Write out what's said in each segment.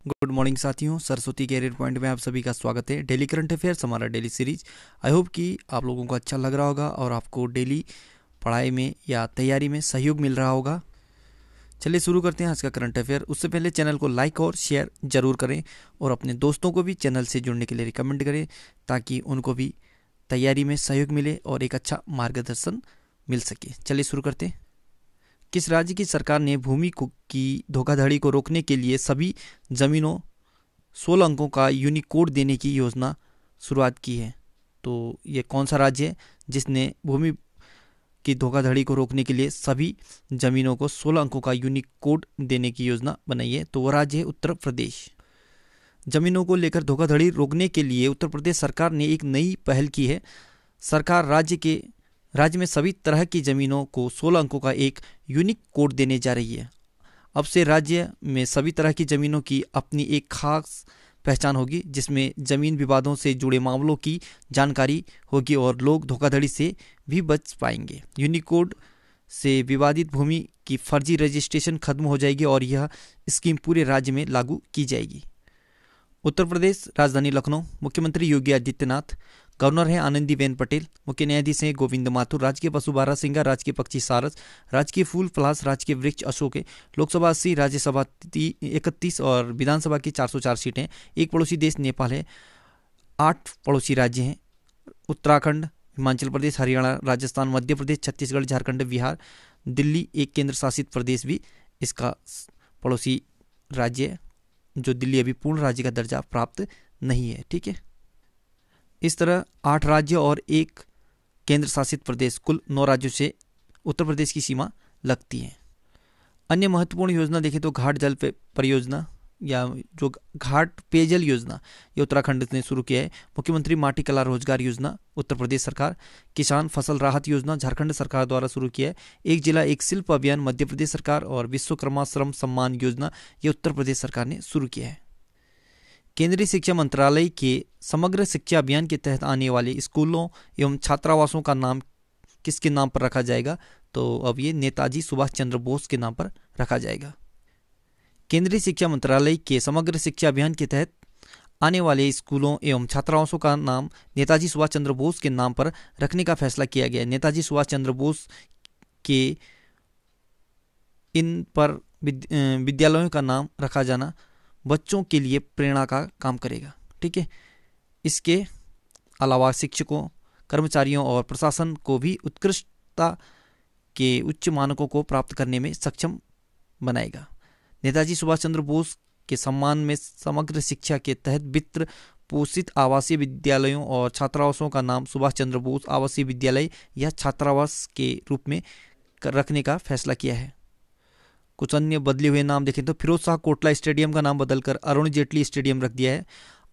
Good morning साथियों, Saraswati career point में आप सभी का स्वागत है। डेली करंट अफेयर्स हमारा डेली सीरीज। आई होप कि आप लोगों को अच्छा लग रहा होगा और आपको डेली पढ़ाई में या तैयारी में सहयोग मिल रहा होगा। चलिए शुरू करते हैं आज का करंट अफेयर। उससे पहले चैनल को लाइक और शेयर जरूर करें और अपने दोस्तों को भी चैनल से जुड़ने के लिए रिकमेंड करें ताकि उनको भी तैयारी में सहयोग मिले और एक अच्छा मार्गदर्शन मिल सके। चलिए शुरू करते हैं। किस राज्य की सरकार ने भूमि की धोखाधड़ी को रोकने के लिए सभी जमीनों 16 अंकों का यूनिकोड देने की योजना शुरुआत की है? तो ये कौन सा राज्य है जिसने भूमि की धोखाधड़ी को रोकने के लिए सभी जमीनों को 16 अंकों का यूनिकोड देने की योजना बनाई है? तो वो राज्य है उत्तर प्रदेश। जमीनों को लेकर धोखाधड़ी रोकने के लिए उत्तर प्रदेश सरकार ने एक नई पहल की है। सरकार राज्य में सभी तरह की जमीनों को 16 अंकों का एक यूनिक कोड देने जा रही है। अब से राज्य में सभी तरह की जमीनों की अपनी एक खास पहचान होगी, जिसमें जमीन विवादों से जुड़े मामलों की जानकारी होगी और लोग धोखाधड़ी से भी बच पाएंगे। यूनिकोड से विवादित भूमि की फर्जी रजिस्ट्रेशन खत्म हो जाएगी और यह स्कीम पूरे राज्य में लागू की जाएगी। उत्तर प्रदेश राजधानी लखनऊ। मुख्यमंत्री योगी आदित्यनाथ। गवर्नर हैं आनंदीबेन पटेल। मुख्य न्यायाधीश हैं गोविंद माथुर। राजकीय पशु बारहसिंगा, राजकीय पक्षी सारस, राजकीय फूल पलाश, राजकीय वृक्ष अशोक है। लोकसभा 80, राज्यसभा 31 और विधानसभा की 404 सीटें। एक पड़ोसी देश नेपाल है। 8 पड़ोसी राज्य हैं उत्तराखंड, हिमाचल प्रदेश, हरियाणा, राजस्थान, मध्य प्रदेश, छत्तीसगढ़, झारखंड, बिहार, दिल्ली एक केंद्र शासित प्रदेश भी इसका पड़ोसी राज्य है, जो दिल्ली अभी पूर्ण राज्य का दर्जा प्राप्त नहीं है। ठीक है, इस तरह 8 राज्य और एक केंद्र शासित प्रदेश, कुल 9 राज्यों से उत्तर प्रदेश की सीमा लगती है। अन्य महत्वपूर्ण योजना देखें तो घाट जल परियोजना या जो घाट पेयजल योजना, ये उत्तराखंड ने शुरू किया है। मुख्यमंत्री माटी कला रोजगार योजना उत्तर प्रदेश सरकार। किसान फसल राहत योजना झारखंड सरकार द्वारा शुरू किया है। एक जिला एक शिल्प अभियान मध्य प्रदेश सरकार और विश्वकर्मा श्रम सम्मान योजना ये उत्तर प्रदेश सरकार ने शुरू किया है। केंद्रीय शिक्षा मंत्रालय के समग्र शिक्षा अभियान के तहत आने वाले स्कूलों एवं छात्रावासों का नाम किसके नाम पर रखा जाएगा? तो अब ये नेताजी सुभाष चंद्र बोस के नाम पर रखा जाएगा। केंद्रीय शिक्षा मंत्रालय के समग्र शिक्षा अभियान के तहत आने वाले स्कूलों एवं छात्रावासों का नाम नेताजी सुभाष चंद्र बोस के नाम पर रखने का फैसला किया गया है। नेताजी सुभाष चंद्र बोस के इन पर विद्यालयों का नाम रखा जाना बच्चों के लिए प्रेरणा का काम करेगा। ठीक है, इसके अलावा शिक्षकों, कर्मचारियों और प्रशासन को भी उत्कृष्टता के उच्च मानकों को प्राप्त करने में सक्षम बनाएगा। नेताजी सुभाष चंद्र बोस के सम्मान में समग्र शिक्षा के तहत वित्त पोषित आवासीय विद्यालयों और छात्रावासों का नाम सुभाष चंद्र बोस आवासीय विद्यालय या छात्रावास के रूप में रखने का फैसला किया है। कुछ अन्य बदले हुए नाम देखें तो फिरोज शाह कोटला स्टेडियम का नाम बदलकर अरुण जेटली स्टेडियम रख दिया है।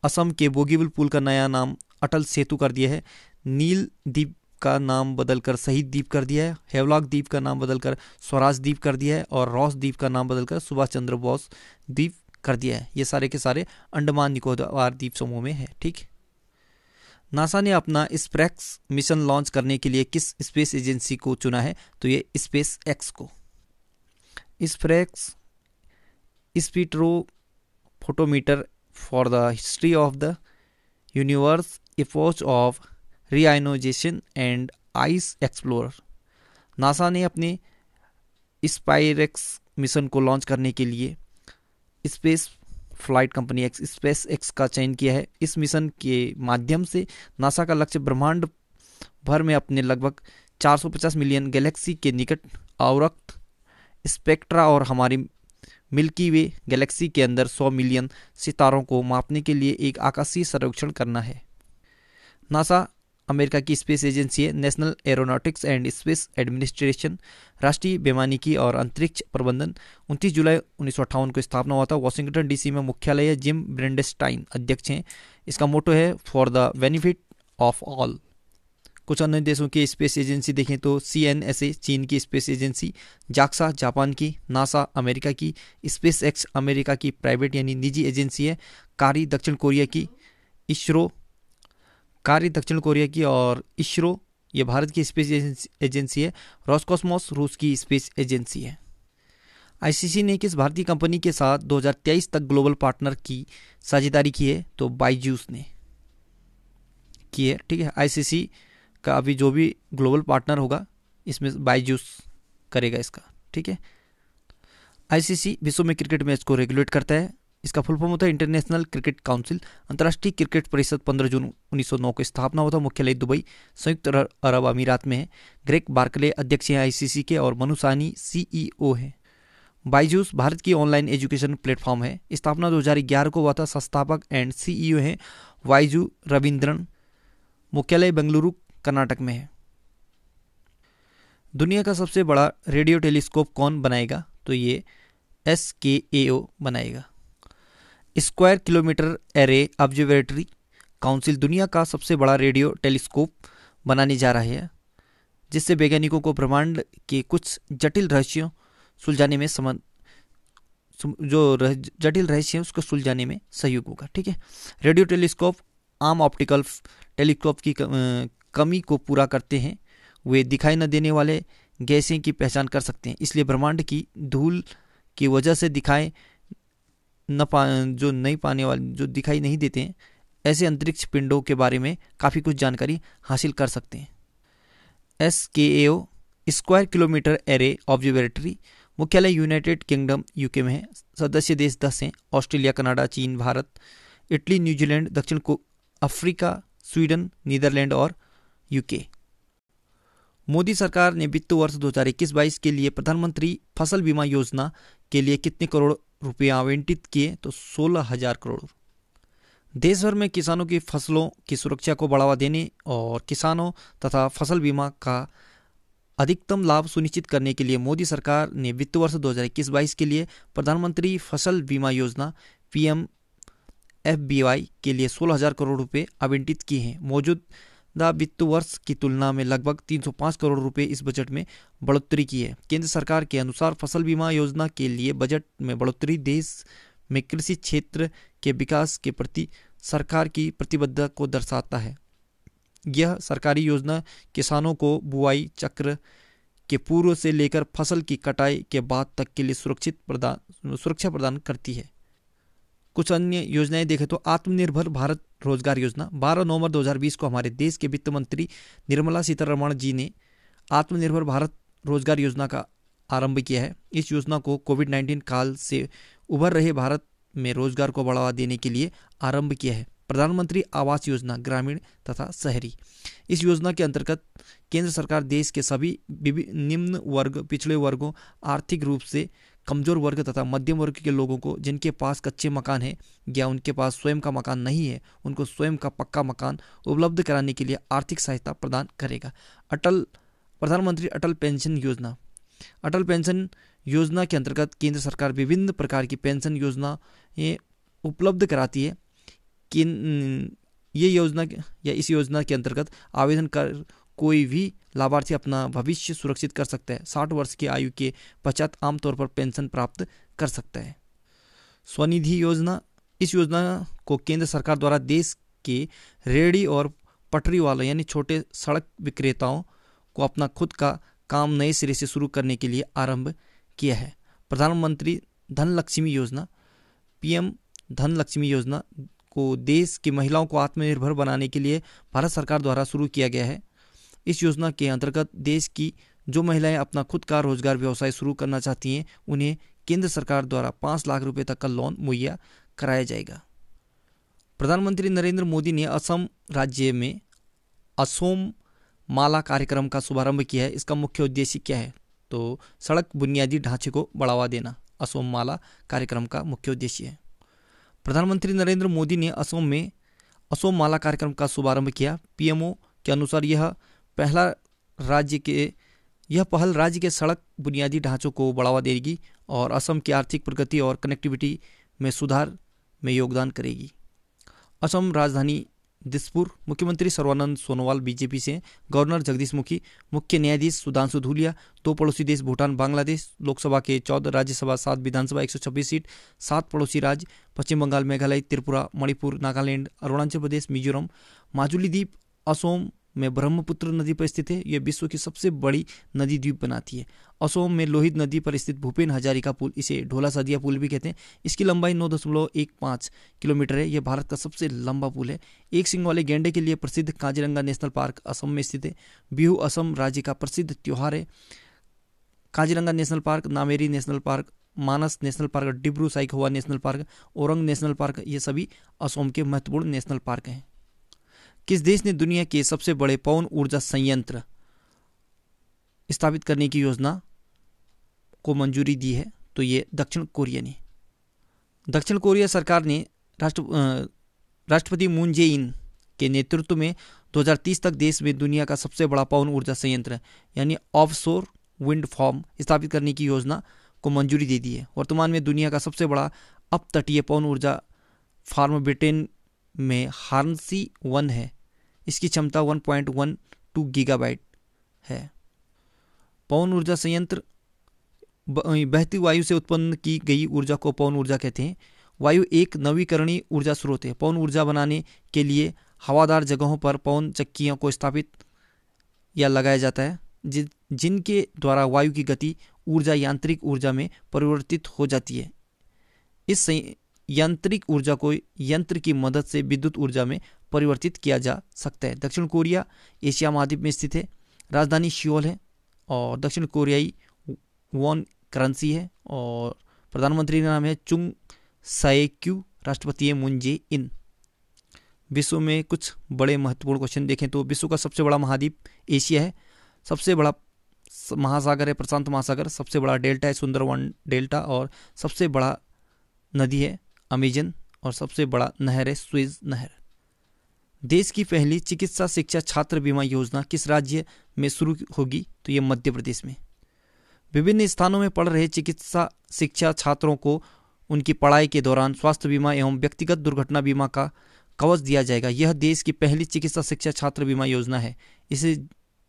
असम के बोगीबिल पुल का नया नाम अटल सेतु कर दिया है। नील द्वीप का नाम बदलकर शहीद द्वीप कर दिया है। हेवलॉक द्वीप का नाम बदलकर स्वराज द्वीप कर दिया है और रॉस द्वीप का नाम बदलकर सुभाष चंद्र बोस द्वीप कर दिया है। ये सारे के सारे अंडमान निकोबार द्वीप समूह में है। ठीक, नासा ने अपना स्पेस मिशन लॉन्च करने के लिए किस स्पेस एजेंसी को चुना है? तो ये स्पेस एक्स को। Space spectrophotometer for the history of the universe, epoch of reionisation and ice explorer. NASA ने अपने स्पाइरेक्स मिशन को लॉन्च करने के लिए space flight company SpaceX का चयन किया है। इस मिशन के माध्यम से नासा का लक्ष्य ब्रह्मांड भर में अपने लगभग 450 मिलियन गैलेक्सी के निकट अवरक्त स्पेक्ट्रा और हमारी मिल्की वे गैलेक्सी के अंदर 100 मिलियन सितारों को मापने के लिए एक आकाशीय सर्वेक्षण करना है। नासा अमेरिका की स्पेस एजेंसी है। National aeronautics and space administration, राष्ट्रीय वैमानिकी और अंतरिक्ष प्रबंधन 29 जुलाई 1958 को स्थापना हुआ था। वॉशिंगटन डीसी में मुख्यालय है। जिम ब्रेंडेस्टाइन अध्यक्ष हैं। इसका मोटो है for the benefit of all. कुछ अन्य देशों की स्पेस एजेंसी देखें तो CNSA चीन की स्पेस एजेंसी, जाक्सा जापान की, नासा अमेरिका की, स्पेस एक्स अमेरिका की प्राइवेट यानी निजी एजेंसी है। कार्य दक्षिण कोरिया की और इसरो ये भारत की स्पेस एजेंसी है। रॉसकॉस्मोस रूस की स्पेस एजेंसी है। आईसीसी ने किस भारतीय कंपनी के साथ 2023 तक ग्लोबल पार्टनर की साझेदारी की है? तो बायजूस ने की है। ठीक है, आईसीसी का अभी जो भी ग्लोबल पार्टनर होगा इसमें बायजूस करेगा इसका। ठीक है, आईसीसी विश्व में क्रिकेट मैच को रेगुलेट करता है। इसका फुल फॉर्म होता है इंटरनेशनल क्रिकेट काउंसिल। अंतर्राष्ट्रीय क्रिकेट परिषद 15 जून 1909 को स्थापना होता है। मुख्यालय दुबई संयुक्त अरब अमीरात में है। ग्रेग बार्कले अध्यक्ष हैं आईसीसी के और मनु साहनी सीईओ हैं। बायजूस भारत की ऑनलाइन एजुकेशन प्लेटफॉर्म है। स्थापना 2011 को हुआ था। संस्थापक एंड सीईओ हैं वाईजू रविंद्रन। मुख्यालय बेंगलुरु कर्नाटक में है। दुनिया का सबसे बड़ा रेडियो टेलीस्कोप कौन बनाएगा? तो ये SKAO बनाएगा। Square kilometre array observatory council दुनिया का सबसे बड़ा रेडियो टेलीस्कोप बनाने जा रहा है, जिससे वैज्ञानिकों को ब्रह्मांड के कुछ जटिल रहस्यों सुलझाने में जटिल रहस्य है उसको सुलझाने में सहयोग होगा। ठीक है, रेडियो टेलीस्कोप आम ऑप्टिकल टेलीस्कोप की कमी को पूरा करते हैं। वे दिखाई न देने वाले गैसें की पहचान कर सकते हैं, इसलिए ब्रह्मांड की धूल की वजह से जो दिखाई नहीं देते हैं ऐसे अंतरिक्ष पिंडों के बारे में काफ़ी कुछ जानकारी हासिल कर सकते हैं। SKAO square kilometre array observatory मुख्यालय यूनाइटेड किंगडम यूके में है। सदस्य देश 10 हैं। ऑस्ट्रेलिया, कनाडा, चीन, भारत, इटली, न्यूजीलैंड, दक्षिण अफ्रीका, स्वीडन, नीदरलैंड और यूके। मोदी सरकार ने वित्त वर्ष 2021-22 के लिए प्रधानमंत्री फसल बीमा योजना के लिए कितने करोड़ रुपए आवंटित किए? तो 16,000 करोड़। देश भर में किसानों की फसलों की सुरक्षा को बढ़ावा देने और किसानों तथा फसल बीमा का अधिकतम लाभ सुनिश्चित करने के लिए मोदी सरकार ने वित्त वर्ष 2021-22 के लिए प्रधानमंत्री फसल बीमा योजना PMFBY के लिए 16,000 करोड़ रुपए आवंटित किए हैं। मौजूदा वित्त वर्ष की तुलना में लगभग 305 करोड़ रुपए इस बजट में बढ़ोतरी की है। केंद्र सरकार के अनुसार फसल बीमा योजना के लिए बजट में बढ़ोतरी देश में कृषि क्षेत्र के विकास के प्रति सरकार की प्रतिबद्धता को दर्शाता है। यह सरकारी योजना किसानों को बुआई चक्र के पूर्व से लेकर फसल की कटाई के बाद तक के लिए सुरक्षा प्रदान करती है। कुछ अन्य योजनाएं देखें तो आत्मनिर्भर भारत रोजगार योजना 12 नवंबर 2020 को हमारे देश के वित्त मंत्री निर्मला सीतारमण जी ने आत्मनिर्भर भारत रोजगार योजना का आरंभ किया है। इस योजना को कोविड-19 काल से उभर रहे भारत में रोजगार को बढ़ावा देने के लिए आरंभ किया है। प्रधानमंत्री आवास योजना ग्रामीण तथा शहरी, इस योजना के अंतर्गत केंद्र सरकार देश के सभी निम्न वर्ग, पिछड़े वर्गों, आर्थिक रूप से कमजोर वर्ग तथा मध्यम वर्ग के लोगों को जिनके पास कच्चे मकान है या उनके पास स्वयं का मकान नहीं है, उनको स्वयं का पक्का मकान उपलब्ध कराने के लिए आर्थिक सहायता प्रदान करेगा। प्रधानमंत्री अटल पेंशन योजना, अटल पेंशन योजना के अंतर्गत केंद्र सरकार विभिन्न प्रकार की पेंशन योजनाएं उपलब्ध कराती है। इस योजना के अंतर्गत आवेदन कर कोई भी लाभार्थी अपना भविष्य सुरक्षित कर सकता है। 60 वर्ष की आयु के पश्चात आमतौर पर पेंशन प्राप्त कर सकता है। स्वनिधि योजना, इस योजना को केंद्र सरकार द्वारा देश के रेहड़ी और पटरी वालों यानी छोटे सड़क विक्रेताओं को अपना खुद का काम नए सिरे से शुरू करने के लिए आरंभ किया है। प्रधानमंत्री धन लक्ष्मी योजना PM धन लक्ष्मी योजना को देश की महिलाओं को आत्मनिर्भर बनाने के लिए भारत सरकार द्वारा शुरू किया गया है। इस योजना के अंतर्गत देश की जो महिलाएं अपना खुद का रोजगार व्यवसाय शुरू करना चाहती हैं उन्हें केंद्र सरकार द्वारा 5 लाख रुपए तक का लोन मुहैया कराया जाएगा। प्रधानमंत्री नरेंद्र मोदी ने असम राज्य में असोम माला कार्यक्रम का शुभारंभ किया है। इसका मुख्य उद्देश्य क्या है? तो सड़क बुनियादी ढांचे को बढ़ावा देना असोम माला कार्यक्रम का मुख्य उद्देश्य है। प्रधानमंत्री नरेंद्र मोदी ने असम में असोम माला कार्यक्रम का शुभारंभ किया। PMO के अनुसार यह पहल राज्य के सड़क बुनियादी ढांचों को बढ़ावा देगी और असम की आर्थिक प्रगति और कनेक्टिविटी में सुधार में योगदान करेगी। असम राजधानी दिसपुर, मुख्यमंत्री सर्बानंद सोनोवाल बीजेपी से, गवर्नर जगदीश मुखी, मुख्य न्यायाधीश सुधांशु धूलिया, 2 पड़ोसी देश भूटान, बांग्लादेश, लोकसभा के 14, राज्यसभा 7, विधानसभा 126 सीट, 7 पड़ोसी राज्य पश्चिम बंगाल, मेघालय, त्रिपुरा, मणिपुर, नागालैंड, अरुणाचल प्रदेश, मिजोरम, माजुली द्वीप असोम में ब्रह्मपुत्र नदी पर स्थित है। यह विश्व की सबसे बड़ी नदी द्वीप बनाती है। असोम में लोहित नदी पर स्थित भूपेन हजारिका पुल, इसे ढोला सदिया पुल भी कहते हैं। इसकी लंबाई 9.15 किलोमीटर है। यह भारत का सबसे लंबा पुल है। एक सींग वाले गैंडे के लिए प्रसिद्ध काजीरंगा नेशनल पार्क असम में स्थित है। बिहू असम राज्य का प्रसिद्ध त्योहार है। Kaziranga national park, Nameri national park, Manas national park, Dibru Saikhowa national park, Orang national park, ये सभी असम के महत्वपूर्ण नेशनल पार्क हैं। किस देश ने दुनिया के सबसे बड़े पवन ऊर्जा संयंत्र स्थापित करने की योजना को मंजूरी दी है? तो ये दक्षिण कोरिया ने। दक्षिण कोरिया सरकार ने राष्ट्रपति मून जे इन के नेतृत्व में 2030 तक देश में दुनिया का सबसे बड़ा पवन ऊर्जा संयंत्र यानी ऑफशोर विंड फार्म स्थापित करने की योजना को मंजूरी दे दी है। वर्तमान में दुनिया का सबसे बड़ा अपतटीय पवन ऊर्जा फार्म ब्रिटेन में हार्नसी 1 है। इसकी क्षमता 1.12 गीगावाट है। पवन ऊर्जा संयंत्र बहती वायु से उत्पन्न की गई ऊर्जा को पवन ऊर्जा कहते हैं। वायु एक नवीकरणीय ऊर्जा स्रोत है। पवन ऊर्जा बनाने के लिए हवादार जगहों पर पवन चक्कियों को स्थापित या लगाया जाता है, जिनके द्वारा वायु की गति ऊर्जा यांत्रिक ऊर्जा में परिवर्तित हो जाती है। इस यांत्रिक ऊर्जा को यंत्र की मदद से विद्युत ऊर्जा में परिवर्तित किया जा सकता है। दक्षिण कोरिया एशिया महाद्वीप में स्थित है। राजधानी सियोल है और दक्षिण कोरियाई वॉन करेंसी है और प्रधानमंत्री का नाम है चुंग साएक्यू, राष्ट्रपति है मून जे इन। विश्व में कुछ बड़े महत्वपूर्ण क्वेश्चन देखें तो विश्व का सबसे बड़ा महाद्वीप एशिया है। सबसे बड़ा महासागर है प्रशांत महासागर। सबसे बड़ा डेल्टा है सुंदरवन डेल्टा और सबसे बड़ा नदी है अमेजन और सबसे बड़ा नहर है सुएज नहर। देश की पहली चिकित्सा शिक्षा छात्र बीमा योजना किस राज्य में शुरू होगी? तो ये मध्य प्रदेश में। विभिन्न स्थानों में पढ़ रहे चिकित्सा शिक्षा छात्रों को उनकी पढ़ाई के दौरान स्वास्थ्य बीमा एवं व्यक्तिगत दुर्घटना बीमा का कवच दिया जाएगा। यह देश की पहली चिकित्सा शिक्षा छात्र बीमा योजना है, इसे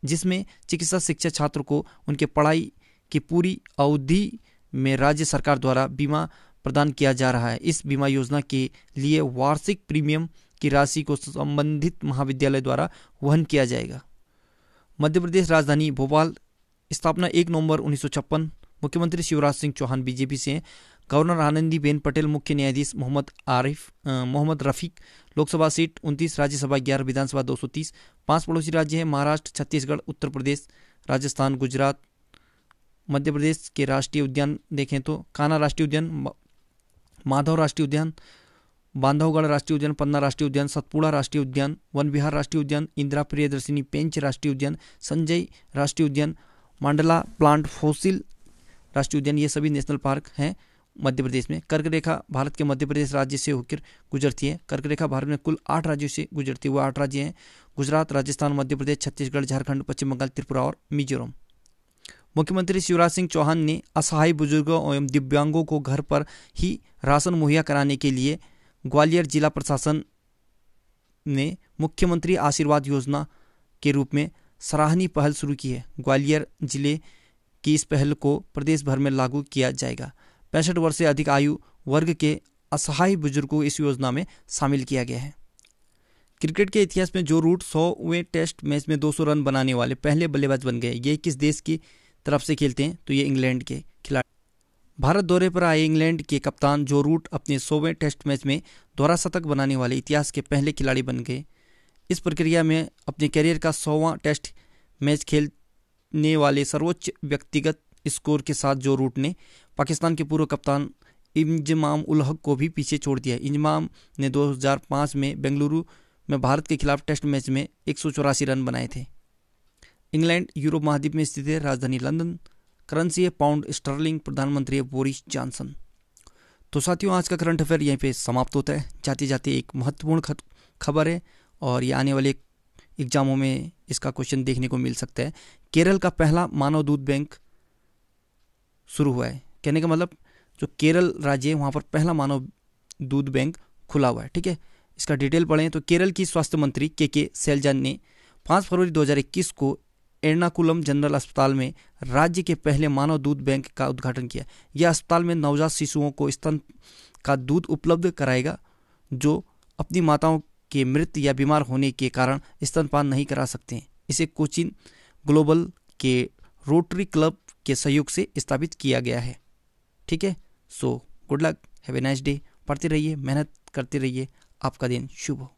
जिसमें चिकित्सा शिक्षा छात्र को उनके पढ़ाई की पूरी अवधि में राज्य सरकार द्वारा बीमा प्रदान किया जा रहा है। इस बीमा योजना के लिए वार्षिक प्रीमियम की राशि को संबंधित महाविद्यालय द्वारा वहन किया जाएगा। मध्य प्रदेश राजधानी भोपाल, स्थापना 1 नवंबर 1956। मुख्यमंत्री शिवराज सिंह चौहान बीजेपी से हैं। गवर्नर आनंदीबेन पटेल, मुख्य न्यायाधीश मोहम्मद रफीक। लोकसभा सीट 29, राज्यसभा 11, विधानसभा 230। 5 पड़ोसी राज्य हैं महाराष्ट्र, छत्तीसगढ़, उत्तर प्रदेश, राजस्थान, गुजरात। मध्य प्रदेश के राष्ट्रीय उद्यान देखें तो कान्हा राष्ट्रीय उद्यान, माधव राष्ट्रीय उद्यान, बांधवगढ़ राष्ट्रीय उद्यान, पन्ना राष्ट्रीय उद्यान, सतपुड़ा राष्ट्रीय उद्यान, वन विहार राष्ट्रीय उद्यान, इंदिरा प्रियदर्शिनी पेंच राष्ट्रीय उद्यान, संजय राष्ट्रीय उद्यान, मांडला प्लांट फॉसिल राष्ट्रीय उद्यान। ये सभी नेशनल पार्क हैं मध्य प्रदेश में। कर्क रेखा भारत के मध्य प्रदेश राज्य से होकर गुजरती है। कर्क रेखा भारत में कुल 8 राज्यों से गुजरती हुए 8 राज्य हैं: गुजरात, राजस्थान, मध्य प्रदेश, छत्तीसगढ़, झारखंड, पश्चिम बंगाल, त्रिपुरा और मिजोरम। मुख्यमंत्री शिवराज सिंह चौहान ने असहाय बुजुर्गों एवं दिव्यांगों को घर पर ही राशन मुहैया कराने के लिए ग्वालियर जिला प्रशासन ने मुख्यमंत्री आशीर्वाद योजना के रूप में सराहनीय पहल शुरू की है। ग्वालियर जिले की इस पहल को प्रदेश भर में लागू किया जाएगा। 65 वर्ष से अधिक आयु वर्ग के असहाय बुजुर्गों को इस योजना में शामिल किया गया है। क्रिकेट के इतिहास में जो रूट 100वें टेस्ट मैच में 200 रन बनाने वाले पहले बल्लेबाज बन गए। ये किस देश की तरफ से खेलते हैं? तो ये इंग्लैंड के खिलाड़ी। भारत दौरे पर आए इंग्लैंड के कप्तान जो रूट अपने 100वें टेस्ट मैच में दोहरा शतक बनाने वाले इतिहास के पहले खिलाड़ी बन गए। इस प्रक्रिया में अपने कैरियर का 100वां टेस्ट मैच खेलने वाले सर्वोच्च व्यक्तिगत स्कोर के साथ जो रूट ने पाकिस्तान के पूर्व कप्तान इंजमाम उल हक को भी पीछे छोड़ दिया। इंजमाम ने 2005 में बेंगलुरु में भारत के खिलाफ टेस्ट मैच में 184 रन बनाए थे। इंग्लैंड यूरोप महाद्वीप में स्थित है। राजधानी लंदन, करेंसी है पाउंड स्टर्लिंग, प्रधानमंत्री है बोरिस जॉनसन। तो साथियों, आज का करंट अफेयर यहीं पे समाप्त होता है। जाते जाते एक महत्वपूर्ण खबर है और ये आने वाले एग्जामों में इसका क्वेश्चन देखने को मिल सकता है। केरल का पहला मानव दूध बैंक शुरू हुआ है। कहने का मतलब जो केरल राज्य है वहाँ पर पहला मानव दूध बैंक खुला हुआ है। ठीक है, इसका डिटेल पढ़ें तो केरल की स्वास्थ्य मंत्री के शैलजा ने 5 फरवरी 2021 को एर्नाकुलम जनरल अस्पताल में राज्य के पहले मानव दूध बैंक का उद्घाटन किया। यह अस्पताल में नवजात शिशुओं को स्तन का दूध उपलब्ध कराएगा जो अपनी माताओं के मृत या बीमार होने के कारण स्तनपान नहीं करा सकते हैं। इसे कोचिन ग्लोबल के रोटरी क्लब के सहयोग से स्थापित किया गया है। ठीक है, so good luck, have a nice day. पढ़ते रहिए, मेहनत करते रहिए, आपका दिन शुभ हो।